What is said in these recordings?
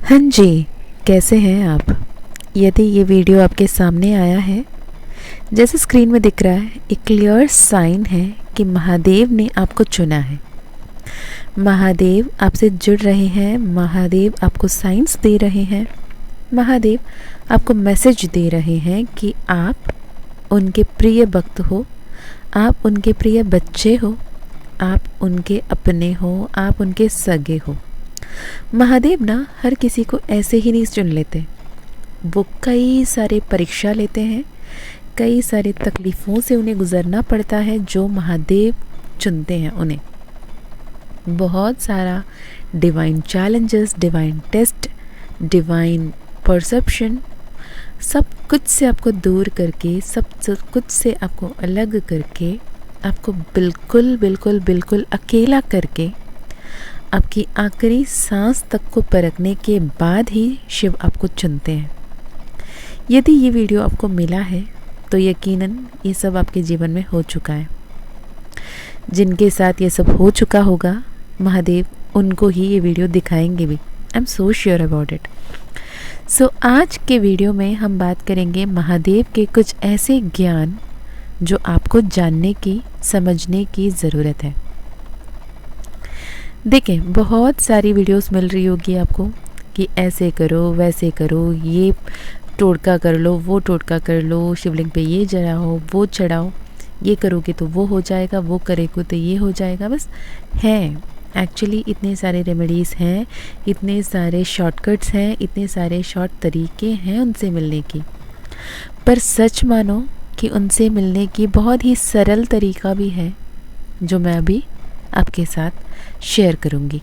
हाँ जी, कैसे हैं आप? यदि ये वीडियो आपके सामने आया है, जैसे स्क्रीन में दिख रहा है, एक क्लियर साइन है कि महादेव ने आपको चुना है। महादेव आपसे जुड़ रहे हैं, महादेव आपको साइंस दे रहे हैं, महादेव आपको मैसेज दे रहे हैं कि आप उनके प्रिय भक्त हो, आप उनके प्रिय बच्चे हो, आप उनके अपने हो, आप उनके सगे हो। महादेव ना हर किसी को ऐसे ही नहीं चुन लेते। वो कई सारे परीक्षा लेते हैं, कई सारे तकलीफ़ों से उन्हें गुज़रना पड़ता है। जो महादेव चुनते हैं उन्हें बहुत सारा divine challenges, divine test, divine perception, सब कुछ से आपको दूर करके, सब कुछ से आपको अलग करके, आपको बिल्कुल बिल्कुल बिल्कुल अकेला करके, आपकी आखिरी सांस तक को परखने के बाद ही शिव आपको चुनते हैं। यदि ये वीडियो आपको मिला है तो यकीनन ये सब आपके जीवन में हो चुका है। जिनके साथ ये सब हो चुका होगा, महादेव उनको ही ये वीडियो दिखाएंगे भी। I am so sure about it. So आज के वीडियो में हम बात करेंगे महादेव के कुछ ऐसे ज्ञान जो आपको जानने की, समझने की ज़रूरत है। देखें, बहुत सारी वीडियोस मिल रही होगी आपको कि ऐसे करो, वैसे करो, ये टोटका कर लो, वो टोटका कर लो, शिवलिंग पे ये चढ़ाओ, वो चढ़ाओ, ये करोगे तो वो हो जाएगा, वो करेगे तो ये हो जाएगा। बस है, एक्चुअली इतने सारे रेमेडीज़ हैं, इतने सारे शॉर्टकट्स हैं, इतने सारे शॉर्ट तरीके हैं उनसे मिलने की। पर सच मानो कि उनसे मिलने की बहुत ही सरल तरीका भी है जो मैं अभी आपके साथ शेयर करूंगी।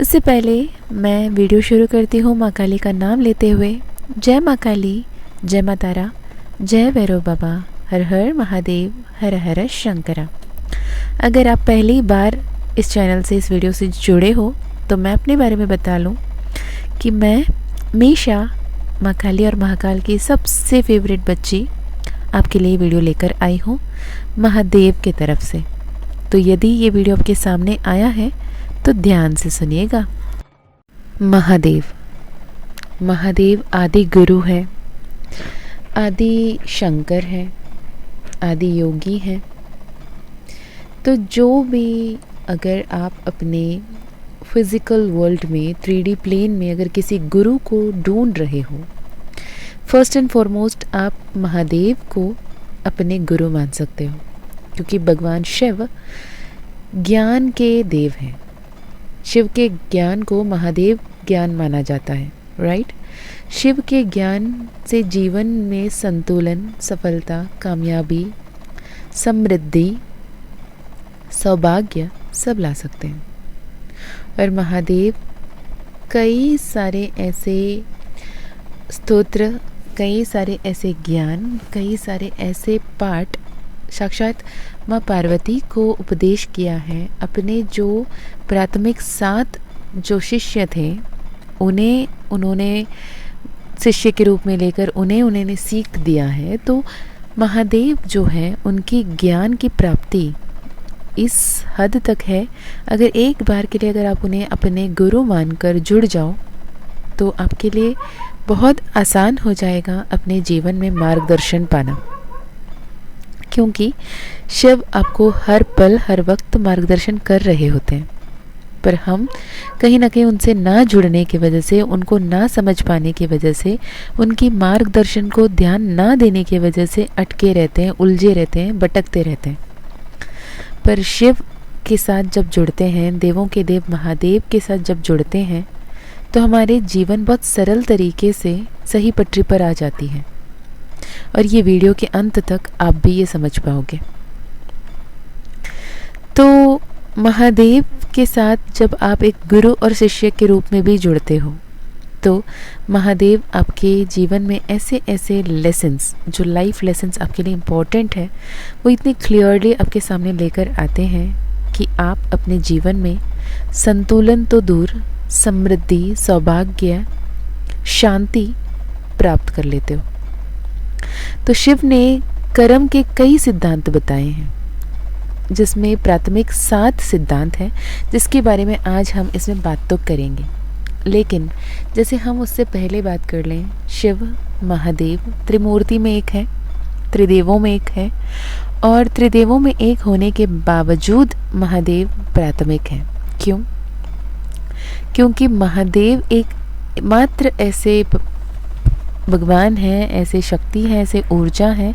उससे पहले मैं वीडियो शुरू करती हूँ माँ काली का नाम लेते हुए। जय माँ काली, जय माँ तारा, जय भैरव बाबा, हर हर महादेव, हर हर शंकरा। अगर आप पहली बार इस चैनल से, इस वीडियो से जुड़े हो तो मैं अपने बारे में बता लूँ कि मैं मीशा, माँ काली और महाकाल की सबसे फेवरेट बच्ची आपके लिए वीडियो लेकर आई हूँ महादेव की तरफ से। तो यदि ये वीडियो आपके सामने आया है तो ध्यान से सुनिएगा। महादेव, महादेव आदि गुरु है, आदि शंकर है, आदि योगी हैं। तो जो भी, अगर आप अपने फिज़िकल वर्ल्ड में, 3D प्लेन में अगर किसी गुरु को ढूंढ रहे हो, फर्स्ट एंड फॉरमोस्ट आप महादेव को अपने गुरु मान सकते हो, क्योंकि भगवान शिव ज्ञान के देव हैं। शिव के ज्ञान को महादेव ज्ञान माना जाता है, राइट। शिव के ज्ञान से जीवन में संतुलन, सफलता, कामयाबी, समृद्धि, सौभाग्य सब ला सकते हैं। और महादेव कई सारे ऐसे स्तोत्र, कई सारे ऐसे ज्ञान, कई सारे ऐसे पाठ साक्षात माँ पार्वती को उपदेश किया है। अपने जो प्राथमिक 7 जो शिष्य थे उन्होंने शिष्य के रूप में लेकर उन्हें सीख दिया है। तो महादेव जो है, उनकी ज्ञान की प्राप्ति इस हद तक है, अगर एक बार के लिए अगर आप उन्हें अपने गुरु मानकर जुड़ जाओ तो आपके लिए बहुत आसान हो जाएगा अपने जीवन में मार्गदर्शन पाना। क्योंकि शिव आपको हर पल, हर वक्त मार्गदर्शन कर रहे होते हैं, पर हम कहीं ना कहीं उनसे ना जुड़ने की वजह से, उनको ना समझ पाने की वजह से, उनकी मार्गदर्शन को ध्यान ना देने की वजह से अटके रहते हैं, उलझे रहते हैं, भटकते रहते हैं। पर शिव के साथ जब जुड़ते हैं, देवों के देव महादेव के साथ जब जुड़ते हैं, तो हमारे जीवन बहुत सरल तरीके से सही पटरी पर आ जाती है। और ये वीडियो के अंत तक आप भी ये समझ पाओगे। तो महादेव के साथ जब आप एक गुरु और शिष्य के रूप में भी जुड़ते हो, तो महादेव आपके जीवन में ऐसे ऐसे लेसन्स, जो लाइफ लेसन्स आपके लिए इम्पोर्टेंट है, वो इतने क्लियरली आपके सामने लेकर आते हैं कि आप अपने जीवन में संतुलन तो दूर, समृद्धि, सौभाग्य, शांति प्राप्त कर लेते हो। तो शिव ने कर्म के कई सिद्धांत बताए हैं, जिसमें प्राथमिक 7 सिद्धांत हैं, जिसके बारे में आज हम इसमें बात तो करेंगे। लेकिन जैसे हम उससे पहले बात कर लें, शिव महादेव त्रिमूर्ति में एक है, त्रिदेवों में एक है, और त्रिदेवों में एक होने के बावजूद महादेव प्राथमिक हैं। क्यों? क्योंकि महादेव एक मात्र ऐसे भगवान हैं, ऐसे शक्ति हैं, ऐसे ऊर्जा हैं,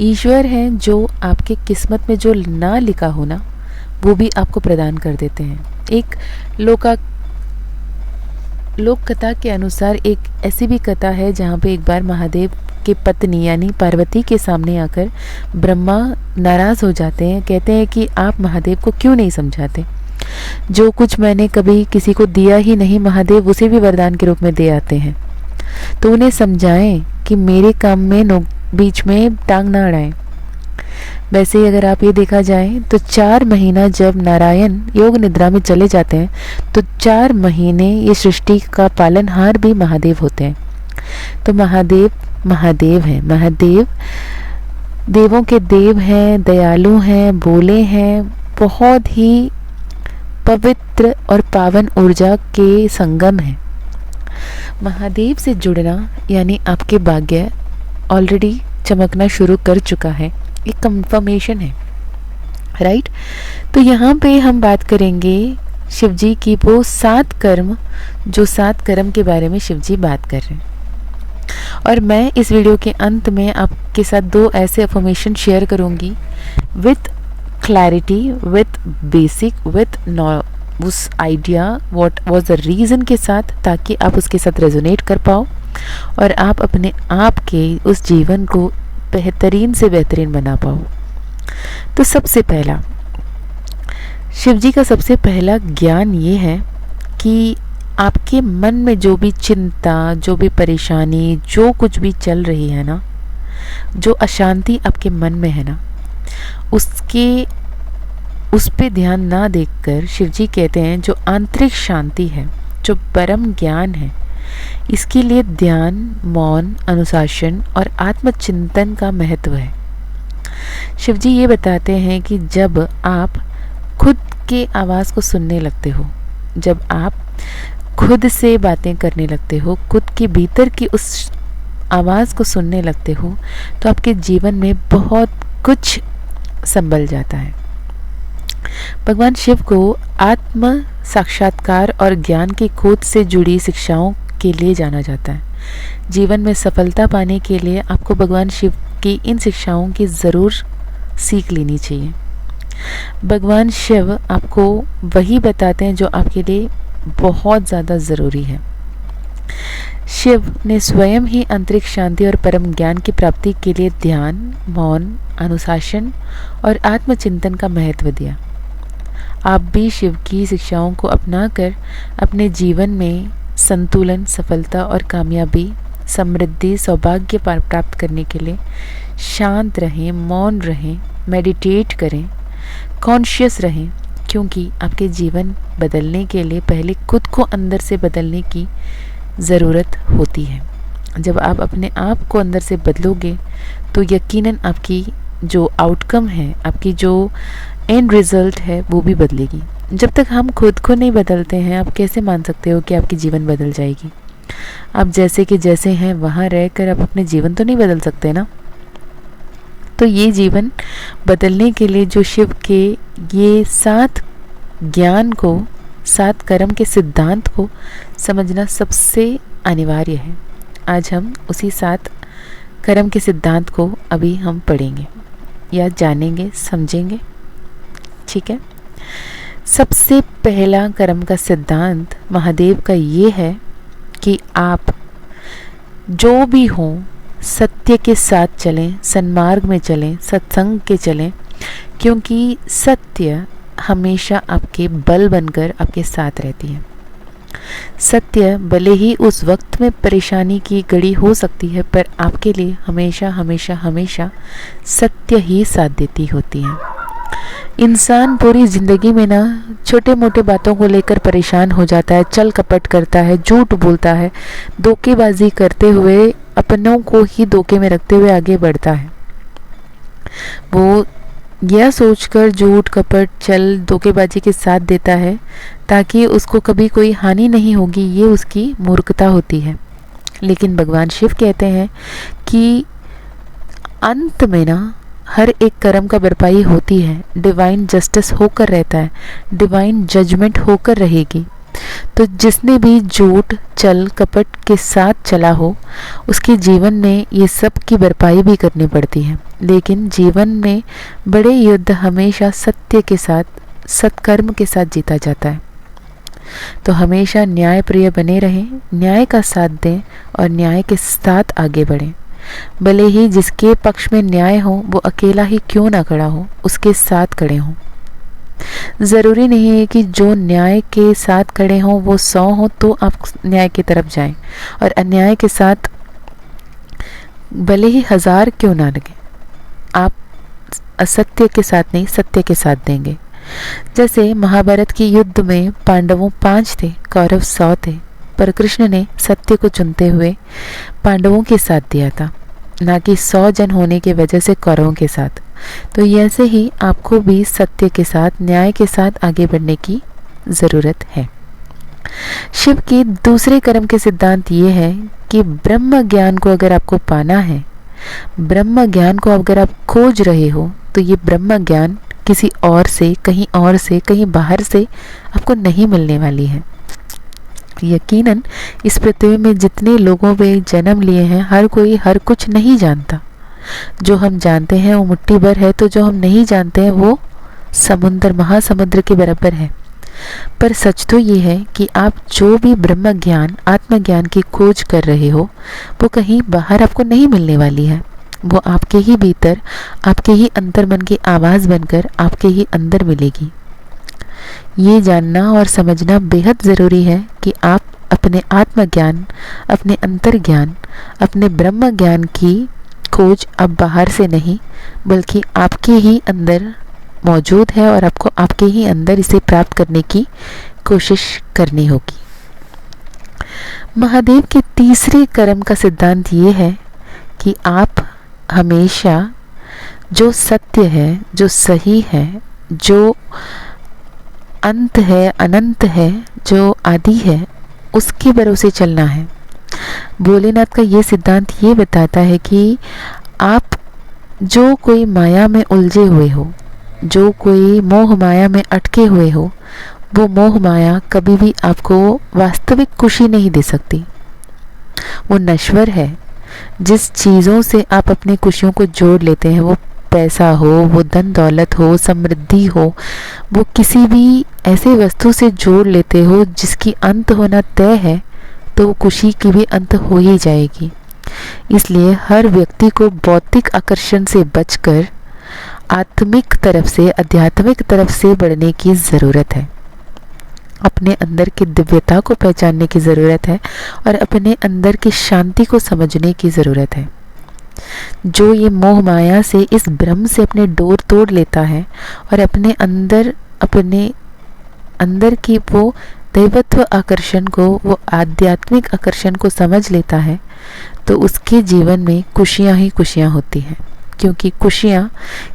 ईश्वर हैं जो आपके किस्मत में जो ना लिखा होना वो भी आपको प्रदान कर देते हैं। एक लोक कथा के अनुसार एक ऐसी भी कथा है जहाँ पे एक बार महादेव की पत्नी यानी पार्वती के सामने आकर ब्रह्मा नाराज़ हो जाते हैं, कहते हैं कि आप महादेव को क्यों नहीं समझाते, जो कुछ मैंने कभी किसी को दिया ही नहीं महादेव उसे भी वरदान के रूप में दे आते हैं, तो उन्हें समझाएं कि मेरे काम में बीच में टांग ना अड़ाएं। वैसे ही अगर आप ये देखा जाए तो 4 महीना जब नारायण योग निद्रा में चले जाते हैं तो 4 महीने ये सृष्टि का पालनहार भी महादेव होते हैं। तो महादेव हैं, महादेव देवों के देव हैं, दयालु हैं, भोले हैं, बहुत ही पवित्र और पावन ऊर्जा के संगम है। महादेव से जुड़ना यानी आपके भाग्य ऑलरेडी चमकना शुरू कर चुका है, एक कंफर्मेशन है, राइट। तो यहाँ पे हम बात करेंगे शिव जी की वो 7 कर्म, जो 7 कर्म के बारे में शिव जी बात कर रहे हैं। और मैं इस वीडियो के अंत में आपके साथ 2 ऐसे अफर्मेशन शेयर करूँगी with clarity, with basic, with उस idea what was the reason के साथ, ताकि आप उसके साथ रेजोनेट कर पाओ और आप अपने आप के उस जीवन को बेहतरीन से बेहतरीन बना पाओ। तो सबसे पहला शिव जी का सबसे पहला ज्ञान ये है कि आपके मन में जो भी चिंता, जो भी परेशानी, जो कुछ भी चल रही है ना, जो अशांति आपके मन में है ना, उस पे ध्यान ना देकर शिव जी कहते हैं जो आंतरिक शांति है, जो परम ज्ञान है, इसके लिए ध्यान, मौन, अनुशासन और आत्मचिंतन का महत्व है। शिव जी ये बताते हैं कि जब आप खुद के आवाज़ को सुनने लगते हो, जब आप खुद से बातें करने लगते हो, खुद के भीतर की उस आवाज़ को सुनने लगते हो, तो आपके जीवन में बहुत कुछ संभल जाता है। भगवान शिव को आत्म साक्षात्कार और ज्ञान की खोज से जुड़ी शिक्षाओं के लिए जाना जाता है। जीवन में सफलता पाने के लिए आपको भगवान शिव की इन शिक्षाओं की ज़रूर सीख लेनी चाहिए। भगवान शिव आपको वही बताते हैं जो आपके लिए बहुत ज़्यादा ज़रूरी है। शिव ने स्वयं ही आंतरिक शांति और परम ज्ञान की प्राप्ति के लिए ध्यान, मौन, अनुशासन और आत्मचिंतन का महत्व दिया। आप भी शिव की शिक्षाओं को अपनाकर अपने जीवन में संतुलन, सफलता और कामयाबी, समृद्धि, सौभाग्य प्राप्त करने के लिए शांत रहें, मौन रहें, मेडिटेट करें, कॉन्शियस रहें, क्योंकि आपके जीवन बदलने के लिए पहले खुद को अंदर से बदलने की ज़रूरत होती है। जब आप अपने आप को अंदर से बदलोगे तो यकीनन आपकी जो आउटकम है, आपकी जो एंड रिज़ल्ट है वो भी बदलेगी। जब तक हम खुद को नहीं बदलते हैं, आप कैसे मान सकते हो कि आपकी जीवन बदल जाएगी? आप जैसे कि जैसे हैं वहाँ रहकर आप अपने जीवन तो नहीं बदल सकते ना। तो ये जीवन बदलने के लिए जो शिव के ये 7 ज्ञान को, 7 कर्म के सिद्धांत को समझना सबसे अनिवार्य है। आज हम उसी 7 कर्म के सिद्धांत को अभी हम पढ़ेंगे या जानेंगे, समझेंगे, ठीक है। सबसे पहला कर्म का सिद्धांत महादेव का ये है कि आप जो भी हो सत्य के साथ चलें, सन्मार्ग में चलें, सत्संग के चलें, क्योंकि सत्य हमेशा आपके बल बनकर आपके साथ रहती है। सत्य भले ही उस वक्त में परेशानी की घड़ी हो सकती है, पर आपके लिए हमेशा हमेशा हमेशा सत्य ही साथ देती होती है। इंसान पूरी ज़िंदगी में ना छोटे मोटे बातों को लेकर परेशान हो जाता है, छल कपट करता है, झूठ बोलता है, धोखेबाजी करते हुए अपनों को ही धोखे में रखते हुए आगे बढ़ता है। वो यह सोचकर झूठ कपट छल धोखेबाजी के साथ देता है ताकि उसको कभी कोई हानि नहीं होगी, ये उसकी मूर्खता होती है। लेकिन भगवान शिव कहते हैं कि अंत में ना हर एक कर्म का भरपाई होती है, डिवाइन जस्टिस होकर रहता है, डिवाइन जजमेंट होकर रहेगी। तो जिसने भी झूठ छल कपट के साथ चला हो उसके जीवन में ये सब की भरपाई भी करनी पड़ती है। लेकिन जीवन में बड़े युद्ध हमेशा सत्य के साथ, सत्कर्म के साथ जीता जाता है। तो हमेशा न्याय प्रिय बने रहें, न्याय का साथ दें और न्याय के साथ आगे बढ़ें। भले ही जिसके पक्ष में न्याय हो वो अकेला ही क्यों ना खड़ा हो, उसके साथ खड़े हों। ज़रूरी नहीं है कि जो न्याय के साथ खड़े हों वो 100 हो तो आप न्याय की तरफ जाएं, और अन्याय के साथ भले ही 1000 क्यों ना लगे, आप असत्य के साथ नहीं सत्य के साथ देंगे। जैसे महाभारत के युद्ध में पांडवों 5 थे, कौरव 100 थे, पर कृष्ण ने सत्य को चुनते हुए पांडवों के साथ दिया था, ना कि 100 जन होने की वजह से कौरवों के साथ। तो ऐसे ही आपको भी सत्य के साथ, न्याय के साथ आगे बढ़ने की ज़रूरत है। शिव के दूसरे कर्म के सिद्धांत ये है कि ब्रह्म ज्ञान को अगर आपको पाना है, ब्रह्म ज्ञान को अगर आप खोज रहे हो, तो ये ब्रह्म ज्ञान किसी और से, कहीं बाहर से आपको नहीं मिलने वाली है। यकीनन इस पृथ्वी में जितने लोगों पे जन्म लिए हैं, हर कोई हर कुछ नहीं जानता। जो हम जानते हैं वो मुट्ठी भर है, तो जो हम नहीं जानते हैं वो समुद्र, महासमुद्र के बराबर है। पर सच तो ये है कि आप जो भी ब्रह्म ज्ञान, आत्मज्ञान की खोज कर रहे हो वो कहीं बाहर आपको नहीं मिलने वाली है। वो आपके ही भीतर, आपके ही अंतर्मन की आवाज़ बनकर आपके ही अंदर मिलेगी। ये जानना और समझना बेहद ज़रूरी है कि आप अपने आत्मज्ञान, अपने अंतर्ज्ञान, अपने ब्रह्म ज्ञान की खोज अब बाहर से नहीं बल्कि आपके ही अंदर मौजूद है, और आपको आपके ही अंदर इसे प्राप्त करने की कोशिश करनी होगी। महादेव के तीसरे कर्म का सिद्धांत ये है कि आप हमेशा जो सत्य है, जो सही है, जो अंत है, अनंत है, जो आदि है, उसके भरोसे चलना है। भोलेनाथ का ये सिद्धांत ये बताता है कि आप जो कोई माया में उलझे हुए हो, जो कोई मोह माया में अटके हुए हो, वो मोह माया कभी भी आपको वास्तविक खुशी नहीं दे सकती। वो नश्वर है। जिस चीज़ों से आप अपनी खुशियों को जोड़ लेते हैं, वो पैसा हो, वो धन दौलत हो, समृद्धि हो, वो किसी भी ऐसे वस्तु से जोड़ लेते हो जिसकी अंत होना तय है, तो वो खुशी की भी अंत हो ही जाएगी। इसलिए हर व्यक्ति को भौतिक आकर्षण से बचकर आत्मिक तरफ से, आध्यात्मिक तरफ से बढ़ने की ज़रूरत है। अपने अंदर की दिव्यता को पहचानने की ज़रूरत है और अपने अंदर की शांति को समझने की ज़रूरत है। जो ये मोह माया से, इस भ्रम से अपने डोर तोड़ लेता है और अपने अंदर की वो दैवत्व आकर्षण को, वो आध्यात्मिक आकर्षण को समझ लेता है, तो उसके जीवन में खुशियाँ ही खुशियाँ होती हैं। क्योंकि खुशियाँ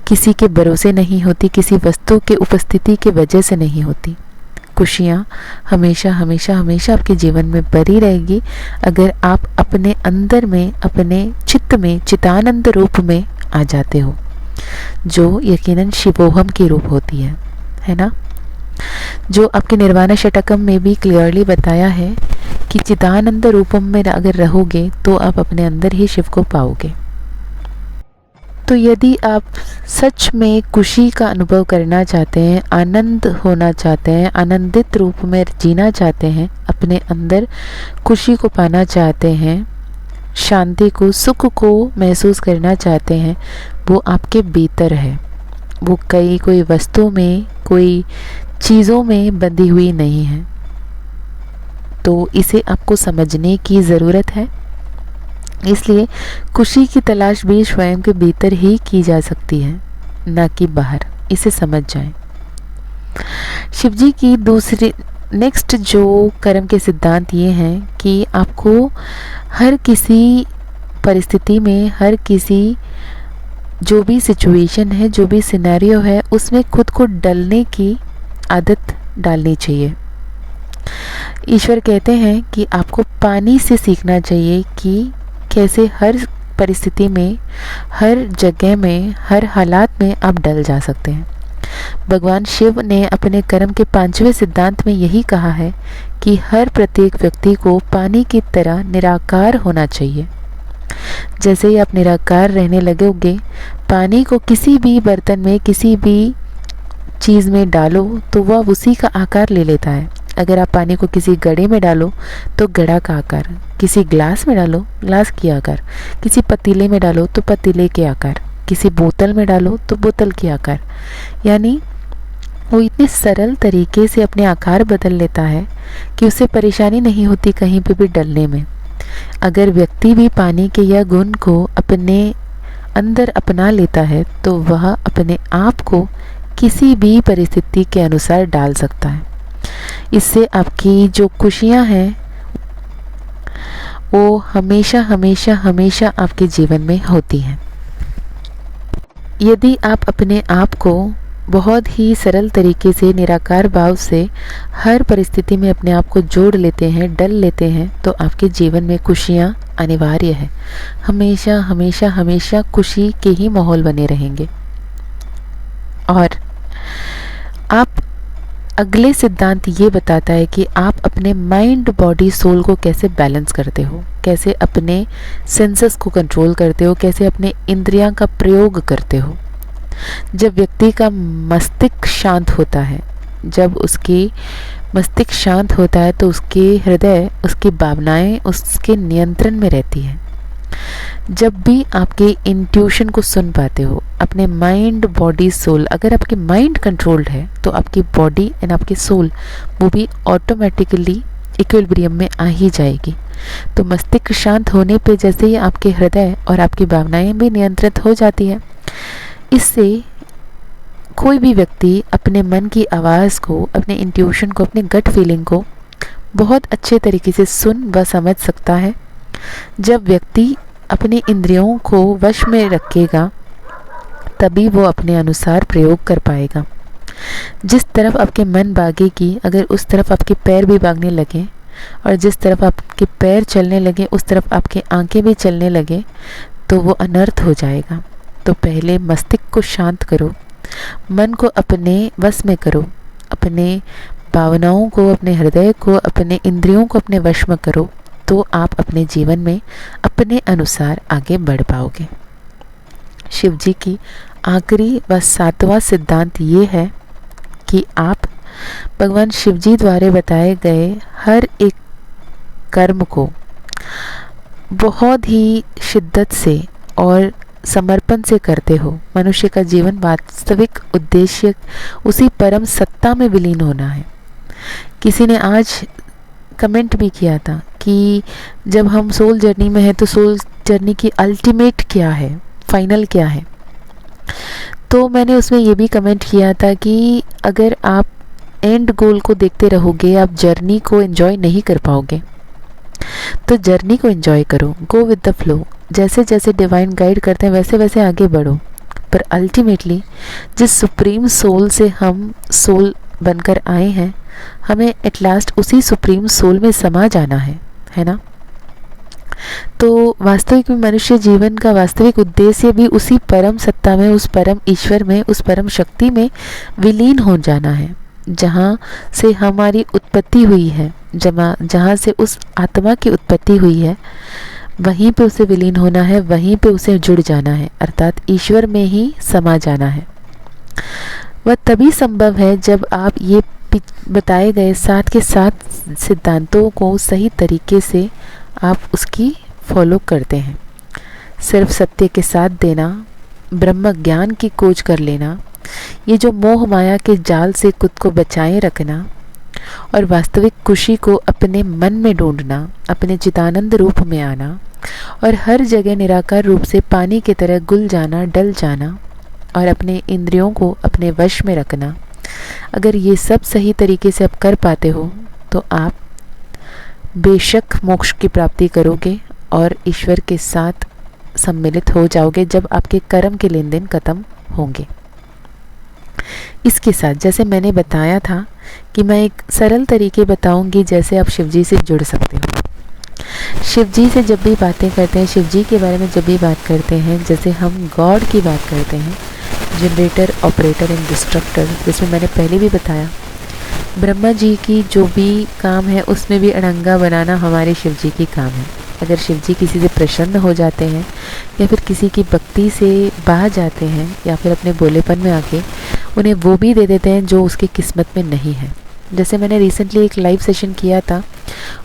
किसी के भरोसे नहीं होती, किसी वस्तु के उपस्थिति के वजह से नहीं होती। खुशियाँ हमेशा हमेशा हमेशा आपके जीवन में भरी रहेगी अगर आप अपने अंदर में, अपने चित्त में चितानंद रूप में आ जाते हो, जो यकीनन शिवोहम की रूप होती है ना। जो आपके निर्वाण षटकम में भी क्लियरली बताया है कि चिदानंद रूपम में अगर रहोगे तो आप अपने अंदर ही शिव को पाओगे। तो यदि आप सच में खुशी का अनुभव करना चाहते हैं, आनंद होना चाहते हैं, आनंदित रूप में जीना चाहते हैं, अपने अंदर खुशी को पाना चाहते हैं, शांति को, सुख को महसूस करना चाहते हैं, वो आपके भीतर है। वो कोई वस्तु में, कोई चीज़ों में बंधी हुई नहीं है। तो इसे आपको समझने की ज़रूरत है। इसलिए खुशी की तलाश भी स्वयं के भीतर ही की जा सकती है, ना कि बाहर। इसे समझ जाएं। शिवजी की दूसरी नेक्स्ट जो कर्म के सिद्धांत ये हैं कि आपको हर किसी परिस्थिति में, हर किसी जो भी सिचुएशन है, जो भी सिनेरियो है, उसमें खुद को डलने की आदत डालनी चाहिए। ईश्वर कहते हैं कि आपको पानी से सीखना चाहिए कि कैसे हर परिस्थिति में, हर जगह में, हर हालात में आप डल जा सकते हैं। भगवान शिव ने अपने कर्म के 5वें सिद्धांत में यही कहा है कि हर प्रत्येक व्यक्ति को पानी की तरह निराकार होना चाहिए। जैसे ही आप निराकार रहने लगोगे, पानी को किसी भी बर्तन में, किसी भी चीज़ में डालो तो वह उसी का आकार ले लेता है। अगर आप पानी को किसी घड़े में डालो तो घड़ा का आकार, किसी ग्लास में डालो ग्लास की आकार, किसी पतीले में डालो तो पतीले के आकार, किसी बोतल में डालो तो बोतल के आकार। यानी वो इतने सरल तरीके से अपने आकार बदल लेता है कि उसे परेशानी नहीं होती कहीं पे भी डलने में। अगर व्यक्ति भी पानी के यह गुण को अपने अंदर अपना लेता है तो वह अपने आप को किसी भी परिस्थिति के अनुसार डाल सकता है। इससे आपकी जो खुशियां हैं वो हमेशा हमेशा हमेशा आपके जीवन में होती हैं। यदि आप अपने आप को बहुत ही सरल तरीके से, निराकार भाव से हर परिस्थिति में अपने आप को जोड़ लेते हैं, डल लेते हैं, तो आपके जीवन में खुशियाँ अनिवार्य है। हमेशा हमेशा हमेशा खुशी के ही माहौल बने रहेंगे। और आप अगले सिद्धांत ये बताता है कि आप अपने माइंड, बॉडी, सोल को कैसे बैलेंस करते हो, कैसे अपने सेंसेस को कंट्रोल करते हो, कैसे अपने इंद्रियां का प्रयोग करते हो। जब व्यक्ति का मस्तिष्क शांत होता है, जब उसकी मस्तिष्क शांत होता है तो उसके हृदय, उसकी भावनाएं उसके नियंत्रण में रहती हैं। जब भी आपके इंट्यूशन को सुन पाते हो, अपने माइंड, बॉडी, सोल, अगर आपकी माइंड कंट्रोल्ड है तो आपकी बॉडी एंड आपकी सोल वो भी ऑटोमेटिकली इक्विलिब्रियम में आ ही जाएगी। तो मस्तिष्क शांत होने पे जैसे ही आपके हृदय और आपकी भावनाएं भी नियंत्रित हो जाती हैं। इससे कोई भी व्यक्ति अपने मन की आवाज़ को, अपने इंट्यूशन को, अपने गट फीलिंग को बहुत अच्छे तरीके से सुन व समझ सकता है। जब व्यक्ति अपने इंद्रियों को वश में रखेगा तभी वो अपने अनुसार प्रयोग कर पाएगा। जिस तरफ आपके मन भागेगी, अगर उस तरफ आपके पैर भी भागने लगे, और जिस तरफ आपके पैर चलने लगे उस तरफ आपकी आंखें भी चलने लगे, तो वो अनर्थ हो जाएगा। तो पहले मस्तिष्क को शांत करो, मन को अपने वश में करो, अपने भावनाओं को, अपने हृदय को, अपने इंद्रियों को अपने वश में करो, तो आप अपने जीवन में अपने अनुसार आगे बढ़ पाओगे। शिव जी की आखिरी व 7वां सिद्धांत ये है कि आप भगवान शिव जी द्वारा बताए गए हर एक कर्म को बहुत ही शिद्दत से और समर्पण से करते हो। मनुष्य का जीवन वास्तविक उद्देश्य उसी परम सत्ता में विलीन होना है। किसी ने आज कमेंट भी किया था कि जब हम सोल जर्नी में हैं तो सोल जर्नी की अल्टीमेट क्या है, फाइनल क्या है। तो मैंने उसमें ये भी कमेंट किया था कि अगर आप एंड गोल को देखते रहोगे, आप जर्नी को एंजॉय नहीं कर पाओगे। तो जर्नी को एंजॉय करो, गो विद द फ्लो। जैसे जैसे डिवाइन गाइड करते हैं वैसे वैसे आगे बढ़ो। पर अल्टीमेटली जिस सुप्रीम सोल से हम सोल बनकर आए हैं, हमें एट लास्ट उसी सुप्रीम सोल में समा जाना है ना। तो वास्तविक में मनुष्य जीवन का वास्तविक उद्देश्य भी उसी परम सत्ता में, उस परम ईश्वर में, उस परम शक्ति में विलीन हो जाना है, जहाँ से हमारी उत्पत्ति हुई है, जहाँ से उस आत्मा की उत्पत्ति हुई है, वहीं पे उसे विलीन होना है, वहीं पे उसे जुड़ जाना है, अर्थात ईश्वर में ही समा जाना है। वह तभी संभव है जब आप ये बताए गए 7 के 7 सिद्धांतों को सही तरीके से आप उसकी फॉलो करते हैं। सिर्फ सत्य के साथ देना, ब्रह्म ज्ञान की खोज कर लेना, ये जो मोह माया के जाल से खुद को बचाए रखना और वास्तविक खुशी को अपने मन में ढूंढना, अपने चिदानंद रूप में आना और हर जगह निराकार रूप से पानी की तरह घुल जाना, डल जाना और अपने इंद्रियों को अपने वश में रखना, अगर ये सब सही तरीके से आप कर पाते हो तो आप बेशक मोक्ष की प्राप्ति करोगे और ईश्वर के साथ सम्मिलित हो जाओगे जब आपके कर्म के लेन देन खत्म होंगे। इसके साथ जैसे मैंने बताया था कि मैं एक सरल तरीके बताऊंगी जैसे आप शिव जी से जुड़ सकते हो। शिव जी से जब भी बातें करते हैं, शिव जी के बारे में जब भी बात करते हैं, जैसे हम गॉड की बात करते हैं, जनरेटर, ऑपरेटर एंड डिस्ट्रक्टर, जिसमें मैंने पहले भी बताया ब्रह्मा जी की जो भी काम है उसमें भी अड़ंगा बनाना हमारे शिव जी की काम है। अगर शिव जी किसी से प्रसन्न हो जाते हैं या फिर किसी की भक्ति से बह जाते हैं या फिर अपने भोलेपन में आके उन्हें वो भी दे देते हैं जो उसकी किस्मत में नहीं है। जैसे मैंने रिसेंटली एक लाइव सेशन किया था,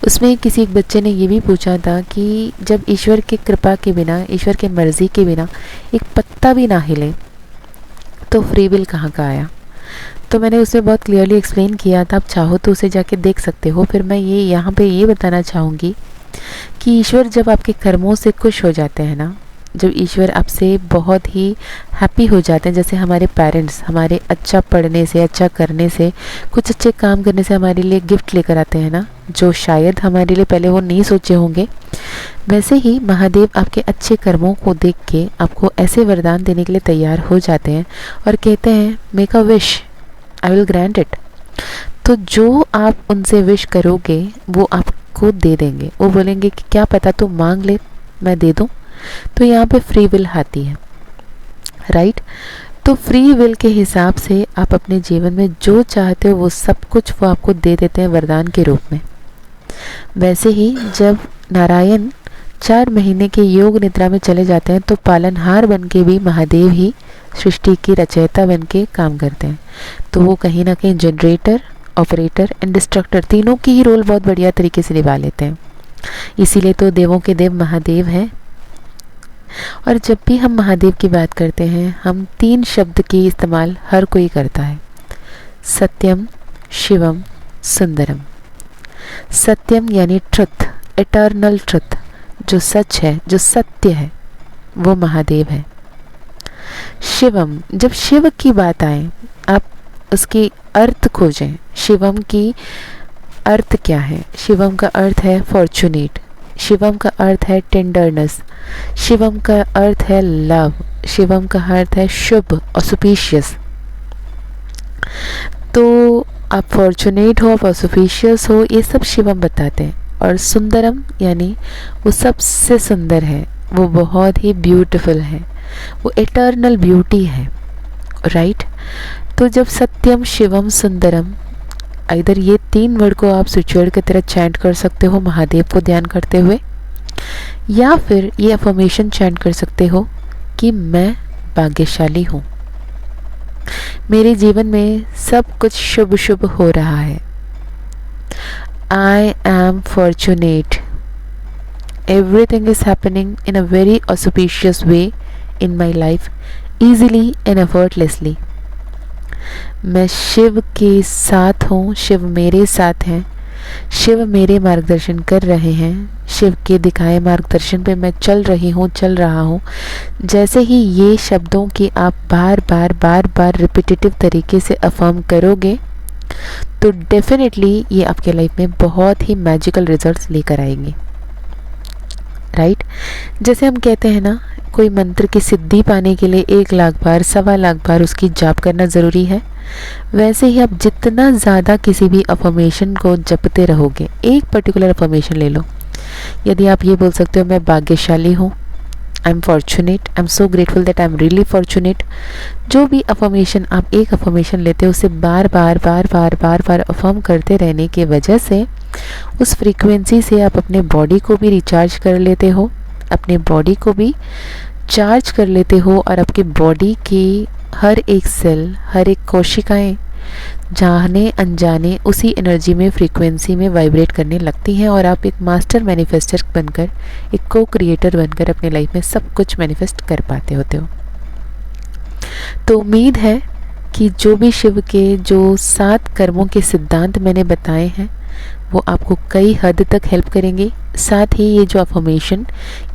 उसमें किसी एक बच्चे ने ये भी पूछा था कि जब ईश्वर की कृपा के बिना, ईश्वर की मर्ज़ी के बिना एक पत्ता भी ना हिले तो फ्री विल कहाँ का आया। तो मैंने उसमें बहुत क्लियरली एक्सप्लेन किया था, आप चाहो तो उसे जाके देख सकते हो। फिर मैं ये यहाँ पे ये बताना चाहूँगी कि ईश्वर जब आपके कर्मों से खुश हो जाते हैं ना, जब ईश्वर आपसे बहुत ही हैप्पी हो जाते हैं, जैसे हमारे पेरेंट्स हमारे अच्छा पढ़ने से, अच्छा करने से, कुछ अच्छे काम करने से हमारे लिए गिफ्ट लेकर आते हैं ना, जो शायद हमारे लिए पहले वो नहीं सोचे होंगे, वैसे ही महादेव आपके अच्छे कर्मों को देख के आपको ऐसे वरदान देने के लिए तैयार हो जाते हैं और कहते हैं make a wish, I will grant it. तो जो आप उनसे विश करोगे वो आपको दे देंगे। वो बोलेंगे कि क्या पता तो मांग ले, मैं दे दूँ। तो यहाँ पे फ्री विल आती है, राइट। तो फ्री विल के हिसाब से आप अपने जीवन में जो चाहते हो वो सब कुछ वो आपको दे देते हैं वरदान के रूप में। वैसे ही जब नारायण 4 महीने के योग निद्रा में चले जाते हैं तो पालनहार बन के भी महादेव ही सृष्टि की रचयिता बन के काम करते हैं। तो वो कहीं ना कहीं जनरेटर, ऑपरेटर एंड डिस्ट्रक्टर तीनों की ही रोल बहुत बढ़िया तरीके से निभा लेते हैं। इसीलिए तो देवों के देव महादेव हैं। और जब भी हम महादेव की बात करते हैं हम 3 शब्द की इस्तेमाल हर कोई करता है, सत्यम, शिवम, सुंदरम। सत्यम यानी ट्रुथ, इटर्नल ट्रुथ, जो सच है, जो सत्य है, वो महादेव है। शिवम, जब शिव की बात आए आप उसकी अर्थ खोजें। शिवम की अर्थ क्या है? शिवम का अर्थ है फॉर्चुनेट, शिवम का अर्थ है टेंडरनेस, शिवम का अर्थ है लव, शिवम का अर्थ है शुभ, ऑस्पिशियस। तो आप फॉर्चुनेट हो, आप ऑस्पिशियस हो, ये सब शिवम बताते हैं। और सुंदरम यानी वो सबसे सुंदर है, वो बहुत ही ब्यूटीफुल है, वो इटर्नल ब्यूटी है, राइट। तो जब सत्यम, शिवम, सुंदरम, इधर ये 3 वर्ड को आप स्विच की तरह चैंट कर सकते हो महादेव को ध्यान करते हुए, या फिर ये अफर्मेशन चैंट कर सकते हो कि मैं भाग्यशाली हूँ, मेरे जीवन में सब कुछ शुभ शुभ हो रहा है। I am fortunate. Everything is happening in a very auspicious way in my life, easily and effortlessly. मैं शिव के साथ हूँ, शिव मेरे साथ हैं, शिव मेरे मार्गदर्शन कर रहे हैं, शिव के दिखाए मार्गदर्शन पे मैं चल रही हूँ, चल रहा हूँ। जैसे ही ये शब्दों की आप बार बार रिपीटेटिव तरीके से अफर्म करोगे तो डेफिनेटली ये आपके लाइफ में बहुत ही मैजिकल रिजल्ट्स लेकर आएंगे, राइट। जैसे हम कहते हैं ना, कोई मंत्र की सिद्धि पाने के लिए 1 लाख बार, 1.25 लाख बार उसकी जाप करना ज़रूरी है। वैसे ही आप जितना ज़्यादा किसी भी अफर्मेशन को जपते रहोगे, एक पर्टिकुलर अफर्मेशन ले लो, यदि आप ये बोल सकते हो मैं भाग्यशाली हूँ, I am fortunate, I am so grateful that I am really fortunate. जो भी अफर्मेशन आप एक अफर्मेशन लेते हो उसे बार बार अफर्म करते रहने की वजह से उस फ्रीक्वेंसी से आप अपने बॉडी को भी रिचार्ज कर लेते हो, अपने बॉडी को भी चार्ज कर लेते हो, और आपकी बॉडी की हर एक सेल, हर एक कोशिकाएं जाने अनजाने उसी एनर्जी में, फ्रीक्वेंसी में वाइब्रेट करने लगती हैं और आप एक मास्टर मैनिफेस्टर बनकर, एक को क्रिएटर बनकर अपने लाइफ में सब कुछ मैनिफेस्ट कर पाते होते हो। तो उम्मीद है कि जो भी शिव के जो 7 कर्मों के सिद्धांत मैंने बताए हैं वो आपको कई हद तक हेल्प करेंगे। साथ ही ये जो अफर्मेशन,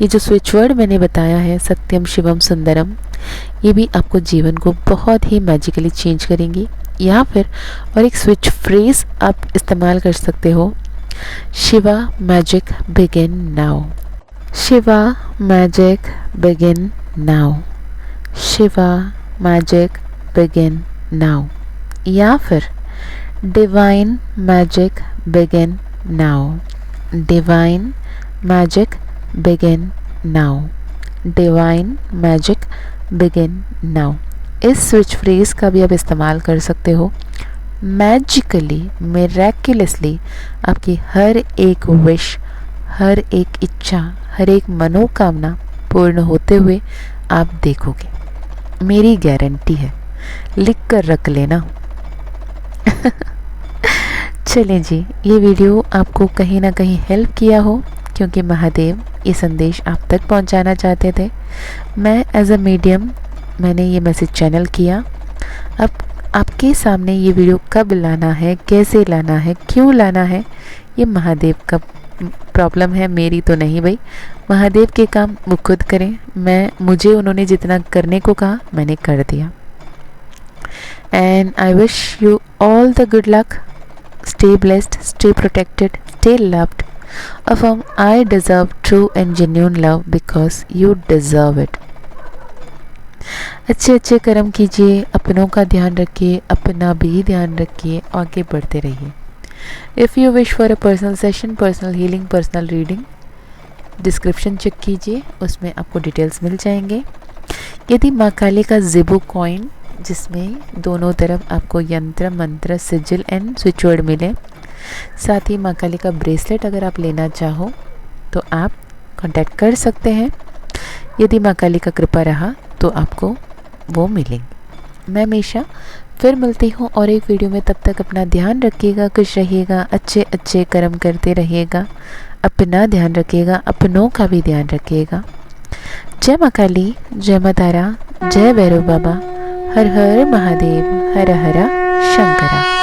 ये जो स्विच वर्ड मैंने बताया है, सत्यम, शिवम, सुंदरम, ये भी आपको जीवन को बहुत ही मैजिकली चेंज करेंगी। या फिर और एक स्विच फ्रेज आप इस्तेमाल कर सकते हो, Shiva magic begin now. Shiva magic begin now, Shiva magic begin now, या फिर divine magic begin now, divine magic begin now, divine magic begin now. इस स्विच फ्रेज का भी आप इस्तेमाल कर सकते हो। मैजिकली, मिरेक्युलसली आपकी हर एक विश, हर एक इच्छा, हर एक मनोकामना पूर्ण होते हुए आप देखोगे, मेरी गारंटी है, लिख कर रख लेना। चलें जी, ये वीडियो आपको कहीं ना कहीं हेल्प किया हो, क्योंकि महादेव ये संदेश आप तक पहुंचाना चाहते थे। मैं एज अ मीडियम मैंने ये मैसेज चैनल किया। अब आपके सामने ये वीडियो कब लाना है, कैसे लाना है, क्यों लाना है, ये महादेव का प्रॉब्लम है, मेरी तो नहीं भाई। महादेव के काम वो खुद करें। मुझे उन्होंने जितना करने को कहा मैंने कर दिया। And I wish you all the good luck. Stay blessed, stay protected, stay loved. Affirm, I deserve true and genuine love because you deserve it. अच्छे अच्छे कर्म कीजिए, अपनों का ध्यान रखिए, अपना भी ध्यान रखिए, आगे बढ़ते रहिए। If you wish for a personal session, personal healing, personal reading, description check कीजिए, उसमें आपको डिटेल्स मिल जाएंगे। यदि माँ काली का ज़िबू कॉइन, जिसमें दोनों तरफ आपको यंत्र, मंत्र, सिजिल एंड स्विच वर्ड मिले, साथ ही माँ काली का ब्रेसलेट अगर आप लेना चाहो तो आप कांटेक्ट कर सकते हैं। यदि माँ काली का कृपा रहा तो आपको वो मिलेंगे। मैं हमेशा फिर मिलती हूँ और एक वीडियो में। तब तक अपना ध्यान रखिएगा, खुश रहिएगा, अच्छे अच्छे कर्म करते रहिएगा, अपना ध्यान रखिएगा, अपनों का भी ध्यान रखिएगा। जय माँ काली, जय माँ तारा, जय भैरव बाबा, हर हर महादेव, हर हर शंकरा।